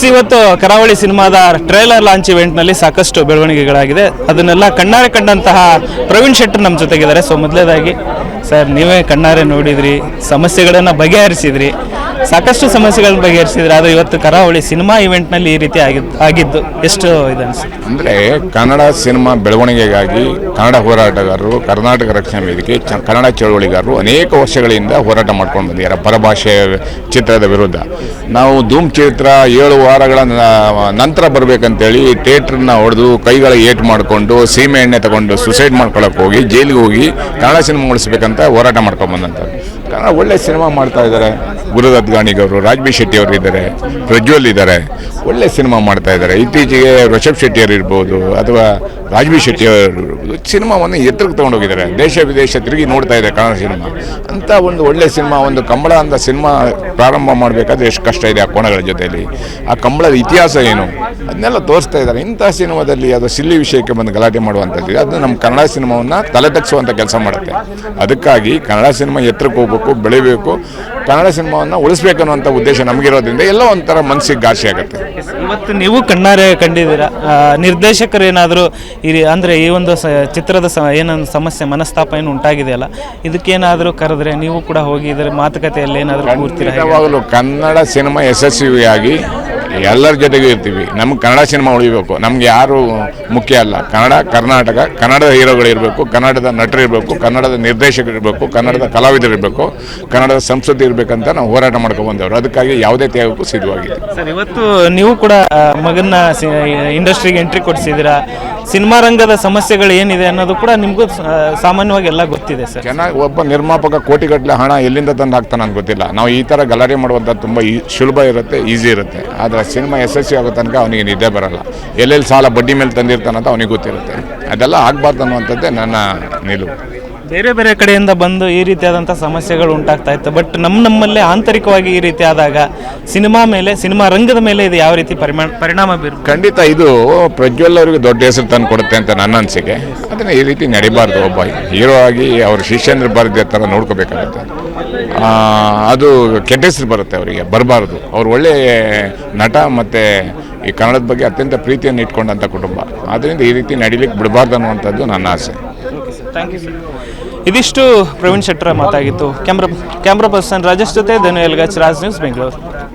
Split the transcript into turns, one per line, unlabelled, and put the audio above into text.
ಇವತ್ತು ಕರಾವಳಿ ಸಿನಿಮಾದ ಟ್ರೇಲರ್ ಲಾಂಚ್ ಇವೆಂಟ್ನಲ್ಲಿ ಸಾಕಷ್ಟು ಬೆಳವಣಿಗೆಗಳಾಗಿದೆ. ಅದನ್ನೆಲ್ಲ ಕಣ್ಣಾರೆ ಕಂಡಂತಹ ಪ್ರವೀಣ್ ಶೆಟ್ಟರ್ ನಮ್ಮ ಜೊತೆಗಿದ್ದಾರೆ. ಸೊ ಮೊದಲನೇದಾಗಿ ಸರ್, ನೀವೇ ಕಣ್ಣಾರೆ ನೋಡಿದ್ರಿ, ಸಮಸ್ಯೆಗಳನ್ನು ಬಗೆಹರಿಸಿದ್ರಿ, ಸಾಕಷ್ಟು ಸಮಸ್ಯೆಗಳನ್ನ ಬಗೆಹರಿಸಿದ್ರಿ. ಆದರೆ ಇವತ್ತು ಕರಾವಳಿ ಸಿನಿಮಾ ಇವೆಂಟ್ನಲ್ಲಿ ಈ ರೀತಿ ಆಗಿದ್ದು ಎಷ್ಟು ಇದೆ ಅನಿಸುತ್ತೆ?
ಅಂದರೆ ಕನ್ನಡ ಸಿನಿಮಾ ಬೆಳವಣಿಗೆಗಾಗಿ ಕನ್ನಡ ಹೋರಾಟಗಾರರು, ಕರ್ನಾಟಕ ರಕ್ಷಣಾ ವೇದಿಕೆ, ಕನ್ನಡ ಚಳವಳಿಗಾರರು ಅನೇಕ ವರ್ಷಗಳಿಂದ ಹೋರಾಟ ಮಾಡ್ಕೊಂಡು ಬಂದಿದ್ದಾರೆ ಪರಭಾಷೆ ಚಿತ್ರದ ವಿರುದ್ಧ. ನಾವು ಧೂಮ್ ಚಿತ್ರ 7 ವಾರಗಳ ನಂತರ ಬರಬೇಕಂತೇಳಿ ಥಿಯೇಟ್ರನ್ನ ಹೊಡೆದು ಕೈಗಳ ಏಟು ಮಾಡಿಕೊಂಡು ಸೀಮೆ ಎಣ್ಣೆ ತಗೊಂಡು ಸುಸೈಡ್ ಮಾಡ್ಕೊಳ್ಳೋಕೆ ಹೋಗಿ ಜೈಲಿಗೆ ಹೋಗಿ ಕನ್ನಡ ಸಿನಿಮಾ ಉಳಿಸ್ಬೇಕಂತ ಹೋರಾಟ ಮಾಡ್ಕೊಂಡು ಬಂದಂಥದ್ದು. ಕನ್ನಡ ಒಳ್ಳೆ ಸಿನಿಮಾ ಮಾಡ್ತಾ ಇದ್ದಾರೆ. ಗುರುದತ್ ಗಾಣಿಗವರು, ರಾಜ್ಬಿ ಶೆಟ್ಟಿ ಅವರು ಇದ್ದಾರೆ, ಪ್ರಜ್ವಲ್ ಇದ್ದಾರೆ, ಒಳ್ಳೆ ಸಿನಿಮಾ ಮಾಡ್ತಾ ಇದ್ದಾರೆ. ಇತ್ತೀಚೆಗೆ ಋಷಭ್ ಶೆಟ್ಟಿಯವರು ಇರ್ಬೋದು ಅಥವಾ ರಾಜ್ಬಿ ಶೆಟ್ಟಿ ಅವರು ಇರ್ಬೋದು, ಸಿನಿಮಾವನ್ನು ಎತ್ತರಕ್ಕೆ ತೊಗೊಂಡೋಗಿದ್ದಾರೆ. ದೇಶ ವಿದೇಶ ತಿರುಗಿ ನೋಡ್ತಾ ಇದೆ ಕನ್ನಡ ಸಿನಿಮಾ ಅಂತ ಒಂದು ಒಳ್ಳೆ ಸಿನಿಮಾ. ಒಂದು ಕಂಬಳ ಅಂತ ಸಿನಿಮಾ ಪ್ರಾರಂಭ ಮಾಡಬೇಕಾದ್ರೆ ಎಷ್ಟು ಕಷ್ಟ ಇದೆ ಆ ಕೋಣಗಳ ಜೊತೆಯಲ್ಲಿ, ಆ ಕಂಬಳದ ಇತಿಹಾಸ ಏನು ಅದನ್ನೆಲ್ಲ ತೋರಿಸ್ತಾ ಇದ್ದಾರೆ. ಇಂಥ ಸಿನಿಮಾದಲ್ಲಿ ಅದು ಸಿಲ್ಲಿ ವಿಷಯಕ್ಕೆ ಬಂದು ಗಲಾಟೆ ಮಾಡುವಂಥದ್ದು ಅದು ನಮ್ಮ ಕನ್ನಡ ಸಿನಿಮಾವನ್ನು ತಲೆ ತಗ್ಸುವಂಥ ಕೆಲಸ ಮಾಡುತ್ತೆ. ಅದಕ್ಕಾಗಿ ಕನ್ನಡ ಸಿನಿಮಾ ಎತ್ತರಕ್ಕೆ ಹೋಗ್ಬೇಕು, ಬೆಳಿಬೇಕು, ಕನ್ನಡ ಸಿನಿಮಾವನ್ನು ಉಳಿಸ್ಬೇಕು ಅನ್ನುವಂಥ ಉದ್ದೇಶ ನಮಗಿರೋದ್ರಿಂದ ಎಲ್ಲ ಒಂಥರ ಮನಸ್ಸಿಗೆ ಘಾಸಿ ಆಗುತ್ತೆ.
ಇವತ್ತು ನೀವು ಕಣ್ಣಾರೆ ಕಂಡಿದ್ದೀರಾ, ನಿರ್ದೇಶಕರು ಏನಾದರೂ ಅಂದರೆ ಈ ಒಂದು ಚಿತ್ರದ ಏನೊಂದು ಸಮಸ್ಯೆ ಮನಸ್ತಾಪ ಏನು ಉಂಟಾಗಿದೆಯಲ್ಲ, ಇದಕ್ಕೇನಾದರೂ ಕರೆದ್ರೆ ನೀವು ಕೂಡ ಹೋಗಿ ಇದರ ಮಾತುಕತೆಯಲ್ಲಿ ಏನಾದರೂ ಕೂರ್ತೀರಾ?
ಯಾವಾಗಲೂ ಕನ್ನಡ ಸಿನಿಮಾ ಯಶಸ್ವಿಯಾಗಿ ಎಲ್ಲರ ಜೊತೆಗೂ ಇರ್ತೀವಿ. ನಮ್ಗೆ ಕನ್ನಡ ಸಿನಿಮಾ ಉಳಿಬೇಕು, ನಮ್ಗೆ ಯಾರು ಮುಖ್ಯ ಅಲ್ಲ. ಕರ್ನಾಟಕ, ಕನ್ನಡದ ಹೀರೋಗಳಿರಬೇಕು, ಕನ್ನಡದ ನಟರಿರಬೇಕು, ಕನ್ನಡದ ನಿರ್ದೇಶಕರಿರಬೇಕು, ಕನ್ನಡದ ಕಲಾವಿದರಿರಬೇಕು, ಕನ್ನಡದ ಸಂಸ್ಕೃತಿ ಇರಬೇಕಂತ ನಾವು ಹೋರಾಟ ಮಾಡ್ಕೊಂಡು ಬಂದವರು. ಅದಕ್ಕಾಗಿ ಯಾವುದೇ ತ್ಯಾಗಕ್ಕೂ ಸಿದ್ಧವಾಗಿದೆ.
ಸರ್, ಇವತ್ತು ನೀವು ಕೂಡ ಮಗನ ಇಂಡಸ್ಟ್ರಿಗೆ ಎಂಟ್ರಿ ಕೊಡಿಸಿದ್ದೀರಾ. ಸಿನಿಮಾ ರಂಗದ ಸಮಸ್ಯೆಗಳು ಏನಿದೆ ಅನ್ನೋದು ಕೂಡ ನಿಮಗೂ ಸಾಮಾನ್ಯವಾಗಿ ಎಲ್ಲ ಗೊತ್ತಿದೆ ಸರ್.
ಚೆನ್ನಾಗಿ ಒಬ್ಬ ನಿರ್ಮಾಪಕ ಕೋಟಿಗಟ್ಟಲೆ ಹಣ ಎಲ್ಲಿಂದ ತಂದು ಹಾಕ್ತಾನೆ ಅಂತ ಗೊತ್ತಿಲ್ಲ. ನಾವು ಈ ಥರ ಗಲಾಟೆ ಮಾಡುವಂಥದ್ದು ತುಂಬ ಸುಲಭ ಇರುತ್ತೆ, ಈಸಿ ಇರುತ್ತೆ. ಆದರೆ ಸಿನಿಮಾ ಯಶಸ್ವಿ ಆಗೋ ತನಕ ಅವನಿಗೆ ನಿದ್ದೆ ಬರಲ್ಲ. ಎಲ್ಲೆಲ್ಲಿ ಸಾಲ ಬಡ್ಡಿ ಮೇಲೆ ತಂದಿರ್ತಾನಂತ ಅವನಿಗೆ ಗೊತ್ತಿರುತ್ತೆ. ಅದೆಲ್ಲ ಆಗಬಾರ್ದು ಅನ್ನುವಂಥದ್ದೇ ನನ್ನ ನಿಲುವು.
ಬೇರೆ ಬೇರೆ ಕಡೆಯಿಂದ ಬಂದು ಈ ರೀತಿಯಾದಂಥ ಸಮಸ್ಯೆಗಳು ಉಂಟಾಗ್ತಾ ಇತ್ತು. ಬಟ್ ನಮ್ಮಲ್ಲೇ ಆಂತರಿಕವಾಗಿ ಈ ರೀತಿ ಆದಾಗ ಸಿನಿಮಾ ಮೇಲೆ, ಸಿನಿಮಾ ರಂಗದ ಮೇಲೆ ಇದು ಯಾವ ರೀತಿ ಪರಿಣಾಮ ಬೀರು?
ಖಂಡಿತ ಇದು ಪ್ರಜ್ವಲ್ ಅವರಿಗೆ ದೊಡ್ಡ ಹೆಸರು ತಂದು ಕೊಡುತ್ತೆ ಅಂತ ನನ್ನ ಅನಿಸಿಕೆ. ಅದನ್ನು ಈ ರೀತಿ ನಡಿಬಾರ್ದು. ಒಬ್ಬ ಹೀರೋ ಆಗಿ ಅವ್ರ ಶಿಷ್ಯಂದ್ರ ಬರದೇ ಥರ ನೋಡ್ಕೋಬೇಕಾಗತ್ತೆ. ಅದು ಕೆಟ್ಟ ಹೆಸರು ಬರುತ್ತೆ, ಅವರಿಗೆ ಬರಬಾರ್ದು. ಅವ್ರು ಒಳ್ಳೆ ನಟ ಮತ್ತು ಈ ಕನ್ನಡದ ಬಗ್ಗೆ ಅತ್ಯಂತ ಪ್ರೀತಿಯನ್ನು ಇಟ್ಕೊಂಡಂಥ ಕುಟುಂಬ. ಆದ್ದರಿಂದ ಈ ರೀತಿ ನಡಿಲಿಕ್ಕೆ ಬಿಡಬಾರ್ದು ಅನ್ನುವಂಥದ್ದು ನನ್ನ ಆಸೆ.
Thank you sir. ಇದಿಷ್ಟು ಪ್ರವೀಣ್ ಶೆಟ್ಟರ್ ಮಾತಾಗಿತ್ತು. ಕ್ಯಾಮ್ರಾ ಪರ್ಸನ್ ರಾಜೇಶ್ ಜೊತೆ ಧನು ಎಲ್ಗಾಚ್, ರಾಜ್ ನ್ಯೂಸ್, ಬೆಂಗಳೂರು.